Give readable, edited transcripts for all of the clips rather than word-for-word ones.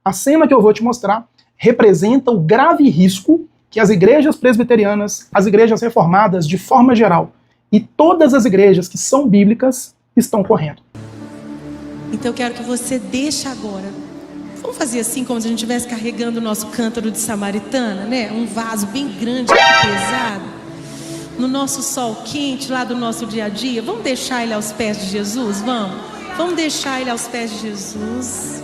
A cena que eu vou te mostrar representa o grave risco que as igrejas presbiterianas, as igrejas reformadas de forma geral, e todas as igrejas que são bíblicas estão correndo. Então eu quero que você deixe agora. Vamos fazer assim como se a gente estivesse carregando o nosso cântaro de samaritana, né? Um vaso bem grande, pesado. No nosso sol quente, lá do nosso dia a dia. Vamos deixar ele aos pés de Jesus? Vamos deixar ele aos pés de Jesus.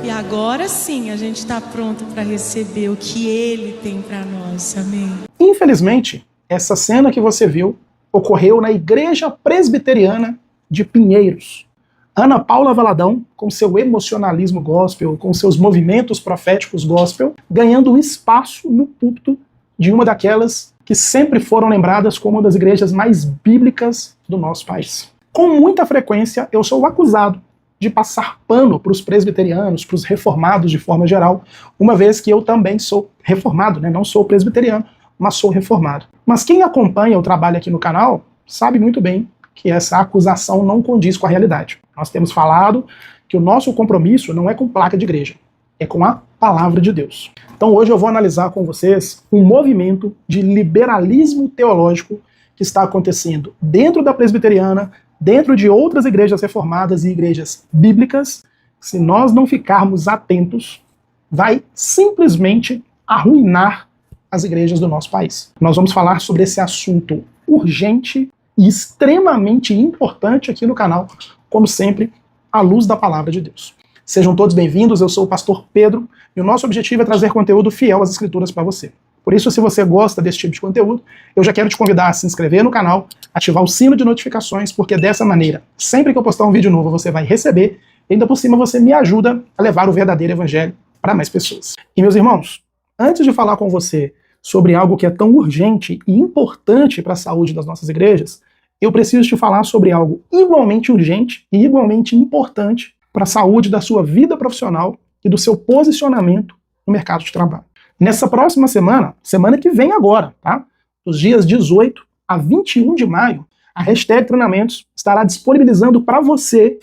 E agora sim a gente está pronto para receber o que Ele tem para nós, amém? Infelizmente, essa cena que você viu ocorreu na Igreja Presbiteriana de Pinheiros. Ana Paula Valadão, com seu emocionalismo gospel, com seus movimentos proféticos gospel, ganhando espaço no púlpito de uma daquelas que sempre foram lembradas como uma das igrejas mais bíblicas do nosso país. Com muita frequência, eu sou acusado de passar pano para os presbiterianos, para os reformados de forma geral, uma vez que eu também sou reformado, né? Não sou presbiteriano, mas sou reformado. Mas quem acompanha o trabalho aqui no canal sabe muito bem que essa acusação não condiz com a realidade. Nós temos falado que o nosso compromisso não é com placa de igreja, é com a palavra de Deus. Então hoje eu vou analisar com vocês um movimento de liberalismo teológico que está acontecendo dentro da presbiteriana, dentro de outras igrejas reformadas e igrejas bíblicas. Se nós não ficarmos atentos, vai simplesmente arruinar as igrejas do nosso país. Nós vamos falar sobre esse assunto urgente e extremamente importante aqui no canal, como sempre, à luz da palavra de Deus. Sejam todos bem-vindos, eu sou o pastor Pedro, e o nosso objetivo é trazer conteúdo fiel às Escrituras para você. Por isso, se você gosta desse tipo de conteúdo, eu já quero te convidar a se inscrever no canal, ativar o sino de notificações, porque dessa maneira, sempre que eu postar um vídeo novo, você vai receber, e ainda por cima você me ajuda a levar o verdadeiro evangelho para mais pessoas. E meus irmãos, antes de falar com você sobre algo que é tão urgente e importante para a saúde das nossas igrejas, eu preciso te falar sobre algo igualmente urgente e igualmente importante para a saúde da sua vida profissional e do seu posicionamento no mercado de trabalho. Nessa próxima semana, semana que vem agora, tá? Dos dias 18 a 21 de maio, a hashtag Treinamentos estará disponibilizando para você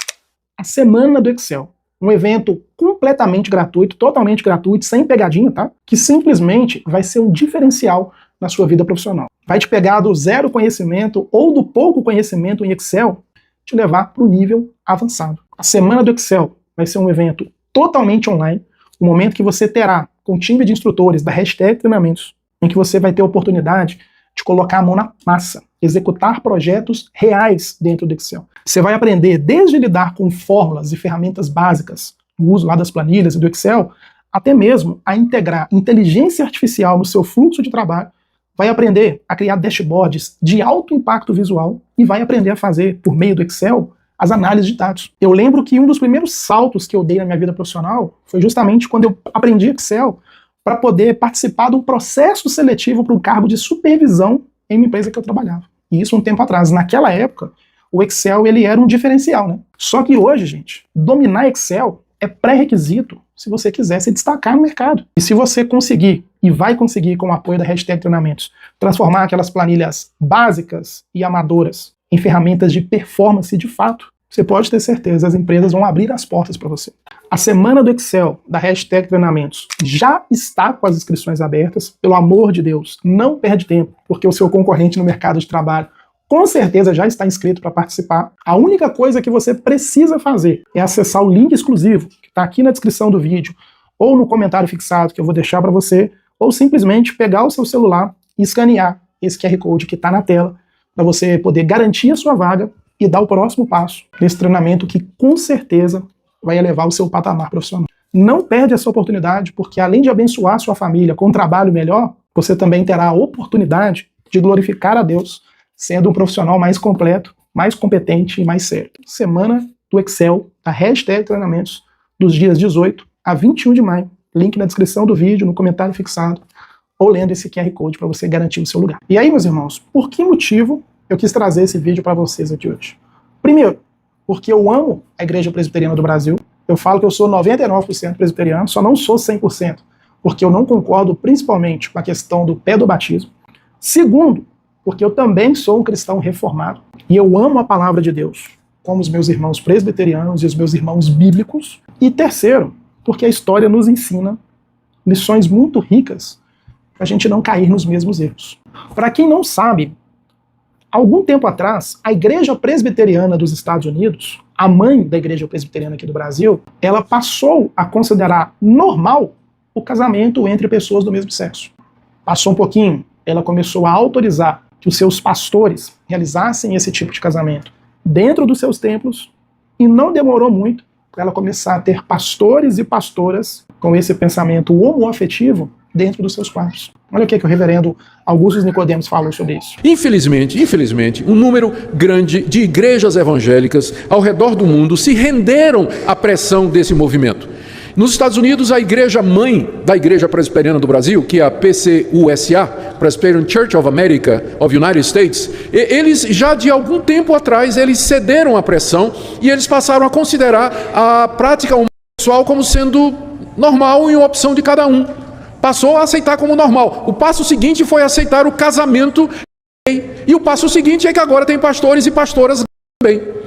a Semana do Excel. Um evento completamente gratuito, totalmente gratuito, sem pegadinha, tá? Que simplesmente vai ser um diferencial na sua vida profissional. Vai te pegar do zero conhecimento ou do pouco conhecimento em Excel, te levar para o nível avançado. A Semana do Excel vai ser um evento totalmente online, um momento que você terá com o time de instrutores da hashtag Treinamentos, em que você vai ter a oportunidade de colocar a mão na massa, executar projetos reais dentro do Excel. Você vai aprender desde lidar com fórmulas e ferramentas básicas, o uso lá das planilhas e do Excel, até mesmo a integrar inteligência artificial no seu fluxo de trabalho, vai aprender a criar dashboards de alto impacto visual e vai aprender a fazer, por meio do Excel, as análises de dados. Eu lembro que um dos primeiros saltos que eu dei na minha vida profissional foi justamente quando eu aprendi Excel para poder participar de um processo seletivo para um cargo de supervisão em uma empresa que eu trabalhava. E isso um tempo atrás. Naquela época, o Excel ele era um diferencial, né? Só que hoje, gente, dominar Excel é pré-requisito se você quiser se destacar no mercado. E se você conseguir, e vai conseguir com o apoio da hashtag Treinamentos, transformar aquelas planilhas básicas e amadoras em ferramentas de performance de fato, você pode ter certeza, as empresas vão abrir as portas para você. A Semana do Excel, da hashtag Treinamentos, já está com as inscrições abertas. Pelo amor de Deus, não perde tempo, porque o seu concorrente no mercado de trabalho com certeza já está inscrito para participar. A única coisa que você precisa fazer é acessar o link exclusivo, que está aqui na descrição do vídeo, ou no comentário fixado que eu vou deixar para você, ou simplesmente pegar o seu celular e escanear esse QR Code que está na tela, para você poder garantir a sua vaga e dar o próximo passo nesse treinamento que com certeza vai elevar o seu patamar profissional. Não perde essa oportunidade, porque além de abençoar a sua família com um trabalho melhor, você também terá a oportunidade de glorificar a Deus, sendo um profissional mais completo, mais competente e mais sério. Semana do Excel, a hashtag Treinamentos, dos dias 18 a 21 de maio. Link na descrição do vídeo, no comentário fixado, ou lendo esse QR Code para você garantir o seu lugar. E aí, meus irmãos, por que motivo eu quis trazer esse vídeo para vocês aqui hoje? Primeiro, porque eu amo a Igreja Presbiteriana do Brasil. Eu falo que eu sou 99% presbiteriano, só não sou 100%, porque eu não concordo principalmente com a questão do pé do batismo. Segundo, porque eu também sou um cristão reformado e eu amo a palavra de Deus. como os meus irmãos presbiterianos e os meus irmãos bíblicos. E terceiro, porque a história nos ensina lições muito ricas para a gente não cair nos mesmos erros. Para quem não sabe, algum tempo atrás, a Igreja Presbiteriana dos Estados Unidos, a mãe da Igreja Presbiteriana aqui do Brasil, ela passou a considerar normal o casamento entre pessoas do mesmo sexo. Passou um pouquinho, ela começou a autorizar que os seus pastores realizassem esse tipo de casamento dentro dos seus templos, e não demorou muito para ela começar a ter pastores e pastoras com esse pensamento homoafetivo dentro dos seus quartos. Olha o que o reverendo Augusto Nicodemos falou sobre isso. Infelizmente, um número grande de igrejas evangélicas ao redor do mundo se renderam à pressão desse movimento. Nos Estados Unidos, a igreja mãe da Igreja Presbiteriana do Brasil, que é a PCUSA, Presbyterian Church of America of United States, eles já de algum tempo atrás, eles cederam à pressão e eles passaram a considerar a prática homossexual como sendo normal e uma opção de cada um. Passou a aceitar como normal. O passo seguinte foi aceitar o casamento gay. E o passo seguinte é que agora tem pastores e pastoras também.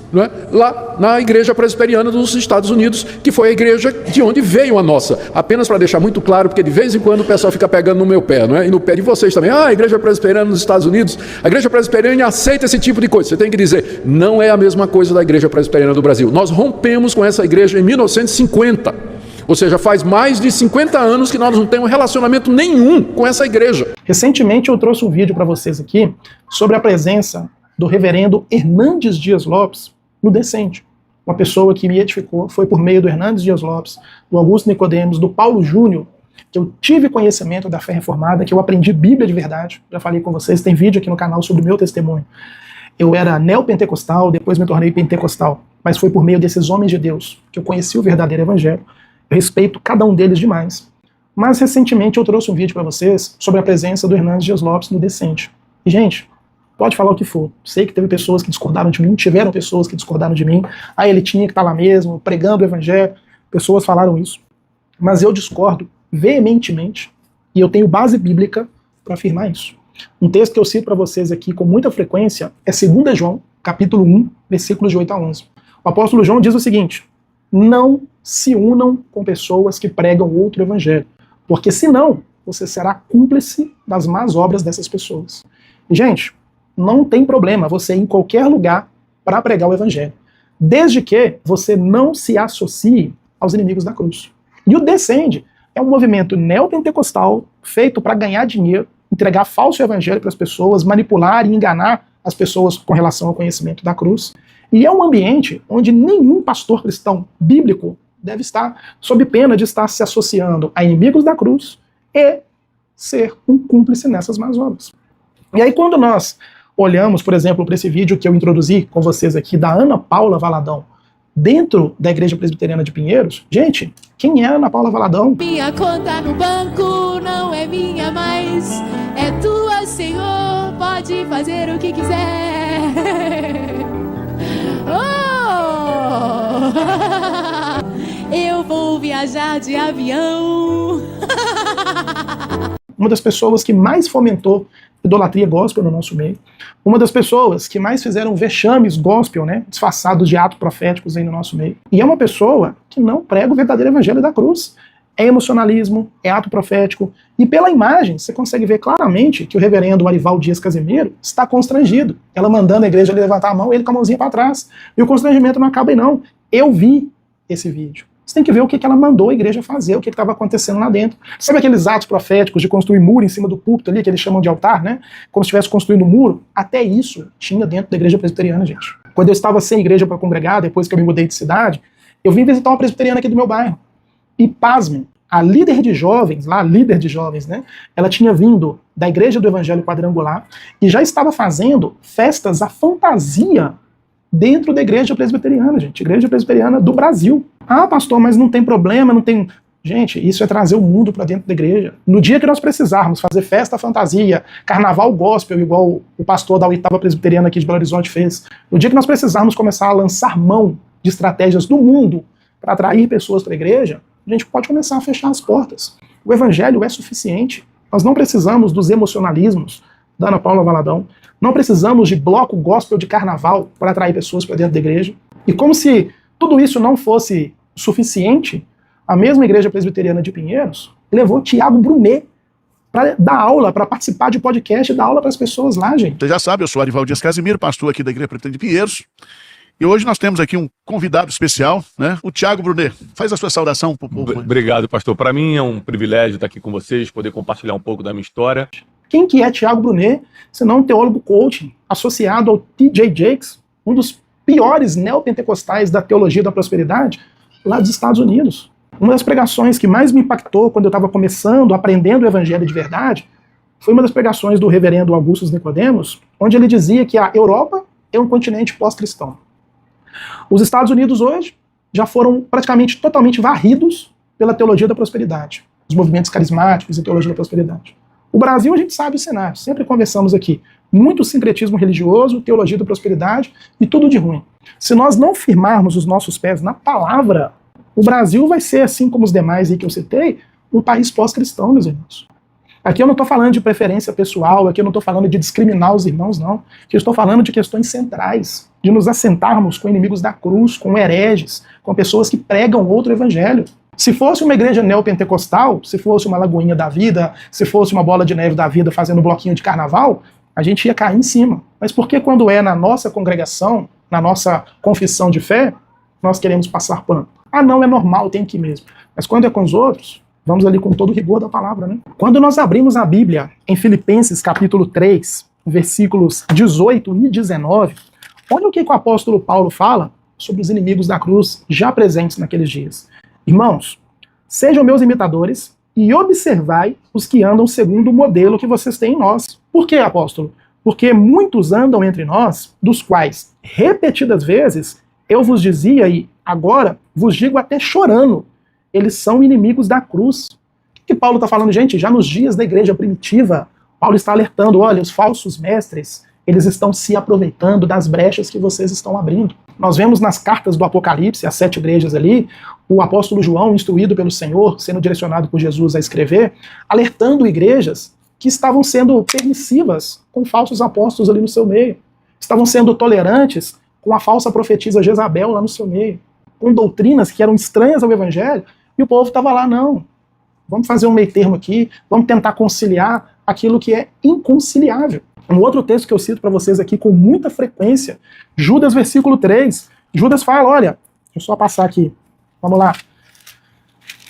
Não é? Lá na Igreja Presbiteriana dos Estados Unidos, que foi a igreja de onde veio a nossa. Apenas para deixar muito claro, porque de vez em quando o pessoal fica pegando no meu pé, não é? E no pé de vocês também. A Igreja Presbiteriana dos Estados Unidos, a Igreja Presbiteriana aceita esse tipo de coisa. Você tem que dizer, não é a mesma coisa da Igreja Presbiteriana do Brasil. Nós rompemos com essa igreja em 1950. Ou seja, faz mais de 50 anos que nós não temos relacionamento nenhum com essa igreja. Recentemente eu trouxe um vídeo para vocês aqui sobre a presença do reverendo Hernandes Dias Lopes no Decente. Uma pessoa que me edificou, foi por meio do Hernandes Dias Lopes, do Augusto Nicodemos, do Paulo Júnior, que eu tive conhecimento da fé reformada, que eu aprendi Bíblia de verdade. Já falei com vocês, tem vídeo aqui no canal sobre o meu testemunho. Eu era neopentecostal, depois me tornei pentecostal, mas foi por meio desses homens de Deus que eu conheci o verdadeiro evangelho. Eu respeito cada um deles demais. Mas recentemente eu trouxe um vídeo para vocês sobre a presença do Hernandes Dias Lopes no Decente. E, gente, pode falar o que for. Sei que teve pessoas que discordaram de mim, tiveram pessoas que discordaram de mim. Ah, ele tinha que estar lá mesmo, pregando o evangelho. Pessoas falaram isso. Mas eu discordo veementemente, e eu tenho base bíblica para afirmar isso. Um texto que eu cito para vocês aqui com muita frequência é 2 João, capítulo 1, versículos de 8 a 11. O apóstolo João diz o seguinte: não se unam com pessoas que pregam outro evangelho, porque senão você será cúmplice das más obras dessas pessoas. E, gente, não tem problema você ir em qualquer lugar para pregar o evangelho, desde que você não se associe aos inimigos da cruz. E o Descende é um movimento neopentecostal feito para ganhar dinheiro, entregar falso evangelho para as pessoas, manipular e enganar as pessoas com relação ao conhecimento da cruz. E é um ambiente onde nenhum pastor cristão bíblico deve estar sob pena de estar se associando a inimigos da cruz e ser um cúmplice nessas más obras. E aí quando nós olhamos, por exemplo, para esse vídeo que eu introduzi com vocês aqui, da Ana Paula Valadão, dentro da Igreja Presbiteriana de Pinheiros, gente, quem é Ana Paula Valadão? Minha conta no banco não é minha mais, é tua, Senhor, pode fazer o que quiser. Oh! Eu vou viajar de avião. Uma das pessoas que mais fomentou idolatria gospel no nosso meio. Uma das pessoas que mais fizeram vexames gospel, né, disfarçados de atos proféticos aí no nosso meio. E é uma pessoa que não prega o verdadeiro evangelho da cruz. É emocionalismo, é ato profético. E pela imagem, você consegue ver claramente que o reverendo Arival Dias Casimiro está constrangido. Ela mandando a igreja levantar a mão, ele com a mãozinha para trás. E o constrangimento não acaba aí não. Eu vi esse vídeo. Você tem que ver o que ela mandou a igreja fazer, o que estava acontecendo lá dentro. Sabe aqueles atos proféticos de construir muro em cima do púlpito ali, que eles chamam de altar, né? Como se estivesse construindo um muro? Até isso tinha dentro da igreja presbiteriana, gente. Quando eu estava sem igreja para congregar, depois que eu me mudei de cidade, eu vim visitar uma presbiteriana aqui do meu bairro. E pasmem, a líder de jovens, né? Ela tinha vindo da Igreja do Evangelho Quadrangular e já estava fazendo festas à fantasia dentro da Igreja Presbiteriana, gente. Igreja Presbiteriana do Brasil. Ah, pastor, mas não tem problema, não tem... Gente, isso é trazer o mundo para dentro da igreja. No dia que nós precisarmos fazer festa fantasia, carnaval gospel, igual o pastor da 8ª Presbiteriana aqui de Belo Horizonte fez, no dia que nós precisarmos começar a lançar mão de estratégias do mundo para atrair pessoas para a igreja, a gente pode começar a fechar as portas. O evangelho é suficiente. Nós não precisamos dos emocionalismos da Ana Paula Valadão. Não precisamos de bloco gospel de carnaval para atrair pessoas para dentro da igreja. E como se tudo isso não fosse suficiente, a mesma Igreja Presbiteriana de Pinheiros levou Tiago Brunet para dar aula, para participar de podcast e dar aula para as pessoas lá, gente. Você já sabe, eu sou Arival Dias Casimiro, pastor aqui da Igreja Presbiteriana de Pinheiros. E hoje nós temos aqui um convidado especial, né? O Tiago Brunet. Faz a sua saudação pro povo. Obrigado, pastor. Para mim é um privilégio estar aqui com vocês, poder compartilhar um pouco da minha história. Quem que é Tiago Brunet, senão um teólogo coaching associado ao T.J. Jakes, um dos piores neopentecostais da teologia da prosperidade, lá dos Estados Unidos. Uma das pregações que mais me impactou quando eu estava começando, aprendendo o evangelho de verdade, foi uma das pregações do reverendo Augustus Nicodemos, onde ele dizia que a Europa é um continente pós-cristão. Os Estados Unidos hoje já foram praticamente totalmente varridos pela teologia da prosperidade, os movimentos carismáticos e teologia da prosperidade. O Brasil, a gente sabe o cenário, sempre conversamos aqui. Muito sincretismo religioso, teologia da prosperidade e tudo de ruim. Se nós não firmarmos os nossos pés na palavra, o Brasil vai ser, assim como os demais aí que eu citei, um país pós-cristão, meus irmãos. Aqui eu não estou falando de preferência pessoal, aqui eu não estou falando de discriminar os irmãos, não. Aqui eu estou falando de questões centrais, de nos assentarmos com inimigos da cruz, com hereges, com pessoas que pregam outro evangelho. Se fosse uma igreja neopentecostal, se fosse uma Lagoinha da Vida, se fosse uma Bola de Neve da Vida fazendo um bloquinho de carnaval, a gente ia cair em cima. Mas por que quando é na nossa congregação, na nossa confissão de fé, nós queremos passar pano? Ah, não, é normal, tem que ir mesmo. Mas quando é com os outros, vamos ali com todo o rigor da palavra, né? Quando nós abrimos a Bíblia em Filipenses capítulo 3, versículos 18 e 19, olha o que o apóstolo Paulo fala sobre os inimigos da cruz já presentes naqueles dias. Irmãos, sejam meus imitadores e observai os que andam segundo o modelo que vocês têm em nós. Por quê, apóstolo? Porque muitos andam entre nós, dos quais, repetidas vezes, eu vos dizia e agora vos digo até chorando, eles são inimigos da cruz. O que Paulo está falando, gente? Já nos dias da igreja primitiva, Paulo está alertando, olha, os falsos mestres, eles estão se aproveitando das brechas que vocês estão abrindo. Nós vemos nas cartas do Apocalipse, as 7 igrejas ali, o apóstolo João, instruído pelo Senhor, sendo direcionado por Jesus a escrever, alertando igrejas que estavam sendo permissivas com falsos apóstolos ali no seu meio. Estavam sendo tolerantes com a falsa profetisa Jezabel lá no seu meio. Com doutrinas que eram estranhas ao evangelho, e o povo estava lá, não. Vamos fazer um meio termo aqui, vamos tentar conciliar aquilo que é inconciliável. Um outro texto que eu cito para vocês aqui com muita frequência, Judas, versículo 3. Judas fala, olha, deixa eu só passar aqui, vamos lá.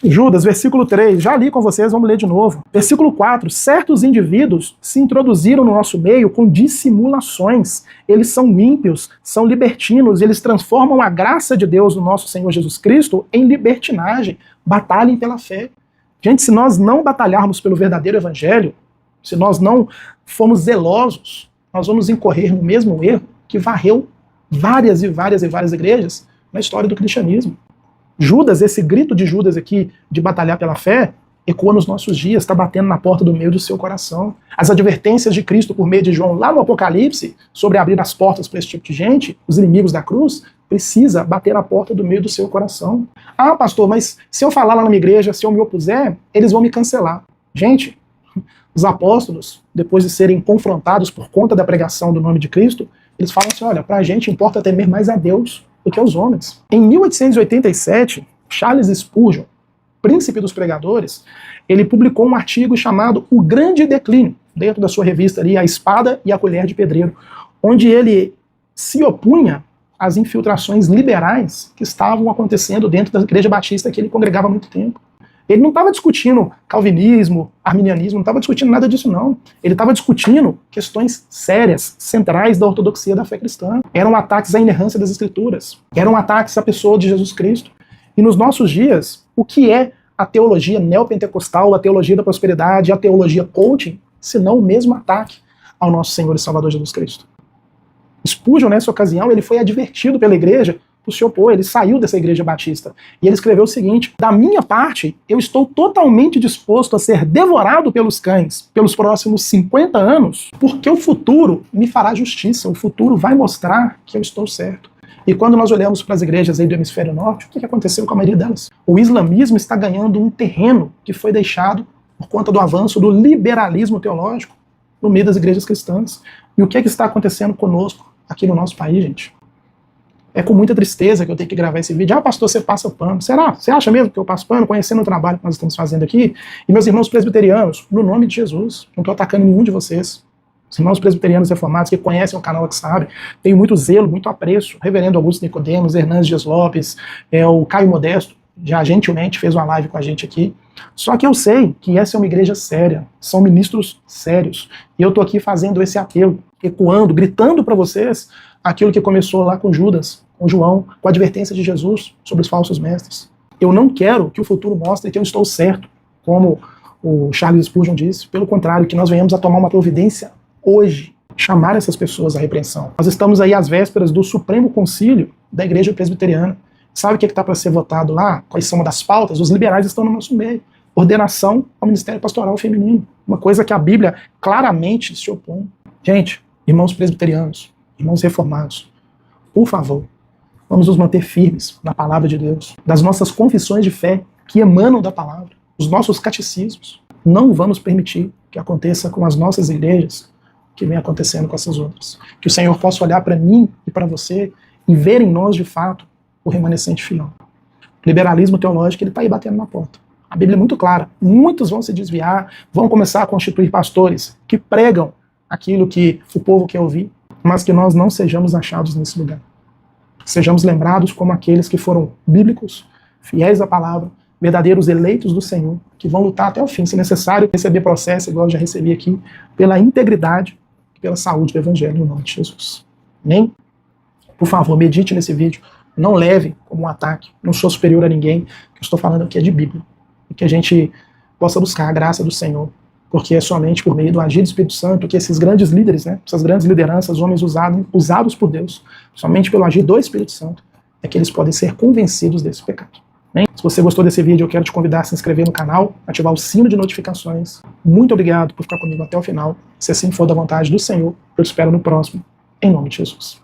Judas, versículo 3, já li com vocês, vamos ler de novo. Versículo 4, certos indivíduos se introduziram no nosso meio com dissimulações. Eles são ímpios, são libertinos, eles transformam a graça de Deus no nosso Senhor Jesus Cristo em libertinagem. Batalhem pela fé. Gente, se nós não batalharmos pelo verdadeiro evangelho, se nós não formos zelosos, nós vamos incorrer no mesmo erro que varreu várias e várias e várias igrejas na história do cristianismo. Judas, esse grito de Judas aqui, de batalhar pela fé, ecoa nos nossos dias, está batendo na porta do meio do seu coração. As advertências de Cristo por meio de João, lá no Apocalipse, sobre abrir as portas para esse tipo de gente, os inimigos da cruz, precisa bater na porta do meio do seu coração. Ah, pastor, mas se eu falar lá na minha igreja, se eu me opuser, eles vão me cancelar. Gente, os apóstolos, depois de serem confrontados por conta da pregação do nome de Cristo, eles falam assim, olha, para a gente importa temer mais a Deus do que aos homens. Em 1887, Charles Spurgeon, príncipe dos pregadores, ele publicou um artigo chamado O Grande Declínio, dentro da sua revista ali, A Espada e a Colher de Pedreiro, onde ele se opunha às infiltrações liberais que estavam acontecendo dentro da Igreja Batista que ele congregava há muito tempo. Ele não estava discutindo calvinismo, arminianismo, não estava discutindo nada disso, não. Ele estava discutindo questões sérias, centrais da ortodoxia da fé cristã. Eram ataques à inerrância das Escrituras. Eram ataques à pessoa de Jesus Cristo. E nos nossos dias, o que é a teologia neopentecostal, a teologia da prosperidade, a teologia coaching, se não o mesmo ataque ao nosso Senhor e Salvador Jesus Cristo? Spurgeon, nessa ocasião, ele foi advertido pela igreja por se opor, ele saiu dessa igreja batista. E ele escreveu o seguinte, da minha parte, eu estou totalmente disposto a ser devorado pelos cães pelos próximos 50 anos, porque o futuro me fará justiça, o futuro vai mostrar que eu estou certo. E quando nós olhamos para as igrejas aí do hemisfério norte, o que aconteceu com a maioria delas? O islamismo está ganhando um terreno que foi deixado por conta do avanço do liberalismo teológico. no meio das igrejas cristãs. E o que é que está acontecendo conosco aqui no nosso país, gente? É com muita tristeza que eu tenho que gravar esse vídeo. Ah, pastor, você passa pano. Será? Você acha mesmo que eu passo pano, conhecendo o trabalho que nós estamos fazendo aqui? E meus irmãos presbiterianos, no nome de Jesus, não estou atacando nenhum de vocês. Os irmãos presbiterianos reformados que conhecem o canal, que sabem, tenho muito zelo, muito apreço. Reverendo Augusto Nicodemos, Hernandes Dias Lopes, o Caio Modesto, já gentilmente fez uma live com a gente aqui. Só que eu sei que essa é uma igreja séria, são ministros sérios. E eu estou aqui fazendo esse apelo, ecoando, gritando para vocês aquilo que começou lá com Judas, com João, com a advertência de Jesus sobre os falsos mestres. Eu não quero que o futuro mostre que eu estou certo, como o Charles Spurgeon disse. Pelo contrário, que nós venhamos a tomar uma providência hoje, chamar essas pessoas à repreensão. Nós estamos aí às vésperas do Supremo Concílio da Igreja Presbiteriana. Sabe o que está para ser votado lá? Quais são uma das pautas? Os liberais estão no nosso meio. Ordenação ao Ministério Pastoral Feminino. Uma coisa que a Bíblia claramente se opõe. Gente, irmãos presbiterianos, irmãos reformados, por favor, vamos nos manter firmes na palavra de Deus, das nossas confissões de fé que emanam da palavra, os nossos catecismos. Não vamos permitir que aconteça com as nossas igrejas o que vem acontecendo com essas outras. Que o Senhor possa olhar para mim e para você e ver em nós, de fato, o remanescente fiel. O liberalismo teológico está aí batendo na porta. A Bíblia é muito clara. Muitos vão se desviar, vão começar a constituir pastores que pregam aquilo que o povo quer ouvir, mas que nós não sejamos achados nesse lugar. Sejamos lembrados como aqueles que foram bíblicos, fiéis à palavra, verdadeiros eleitos do Senhor, que vão lutar até o fim, se necessário, receber processo, igual eu já recebi aqui, pela integridade e pela saúde do Evangelho, no nome de Jesus. Amém? Por favor, medite nesse vídeo. Não leve como um ataque. Não sou superior a ninguém. O que eu estou falando aqui é de Bíblia. E que a gente possa buscar a graça do Senhor. Porque é somente por meio do agir do Espírito Santo que esses grandes líderes, essas grandes lideranças, homens usados por Deus, somente pelo agir do Espírito Santo, é que eles podem ser convencidos desse pecado. Amém? Se você gostou desse vídeo, eu quero te convidar a se inscrever no canal, ativar o sino de notificações. Muito obrigado por ficar comigo até o final. Se assim for da vontade do Senhor, eu te espero no próximo. Em nome de Jesus.